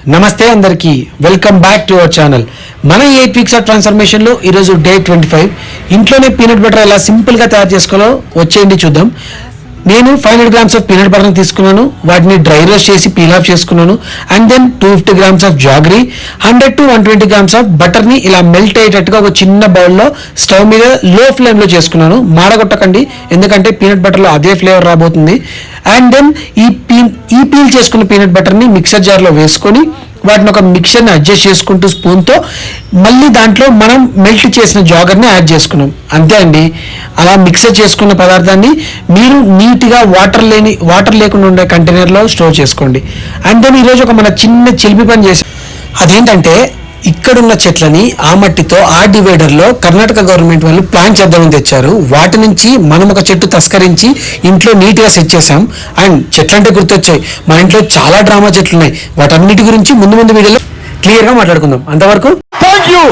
నమస్తే అందరికీ welcome back to our channel. మన 8 వీక్స్ ఆఫ్ ట్రాన్స్ఫర్మేషన్లో ఈరోజు డే 25. ఇంట్లోనే పీనట్ బటర్ ఎలా సింపుల్గా తయారు చేసుకోవాలో వచ్చేయండి చూద్దాం. నేను 500 grams ఆఫ్ పీనట్ బటర్ని తీసుకున్నాను. వాటిని డ్రై రోస్ట్ చేసి పీల్ ఆఫ్ చేసుకున్నాను. And then 250 grams of jaggery, 100 to 120 grams of బటర్ని ఇలా మెల్ట్ అయ్యేటట్టుగా ఒక చిన్న బౌల్లో స్టవ్ మీద లో ఫ్లేమ్లో చేసుకున్నాను. మాడగొట్టకండి, ఎందుకంటే పీనట్ బటర్లో అదే ఫ్లేవర్ రాబోతుంది. అండ్ దెన్ ఈ పీల్ చేసుకున్న పీనట్ బటర్ని మిక్సర్ జార్లో వేసుకొని వాటిని ఒక మిక్సర్ని అడ్జస్ట్ చేసుకుంటూ స్పూన్తో మళ్ళీ దాంట్లో మనం మెల్ట్ చేసిన జాగర్ని యాడ్ చేసుకున్నాం. అంతే అండి. అలా మిక్సర్ చేసుకున్న పదార్థాన్ని మీరు నీట్గా వాటర్ లేకుండా ఉండే కంటైనర్లో స్టోర్ చేసుకోండి. అండ్ దెన్ ఈరోజు ఒక మన చిన్న చిలిపి పని చేసి, అదేంటంటే ఇక్కడున్న చెట్లని ఆ మట్టితో ఆ డివైడర్లో కర్ణాటక గవర్నమెంట్ వాళ్ళు ప్లాంట్ చేద్దామని తెచ్చారు. వాటి నుంచి మనం ఒక చెట్టు తస్కరించి ఇంట్లో నీట్గా సెట్ చేసాం. అండ్ చెట్లు అంటే గుర్తొచ్చాయి, మన ఇంట్లో చాలా డ్రామా చెట్లు ఉన్నాయి. వాటన్నిటి గురించి ముందు వీడియోలో క్లియర్గా మాట్లాడుకుందాం. అంతవరకు థ్యాంక్ యూ.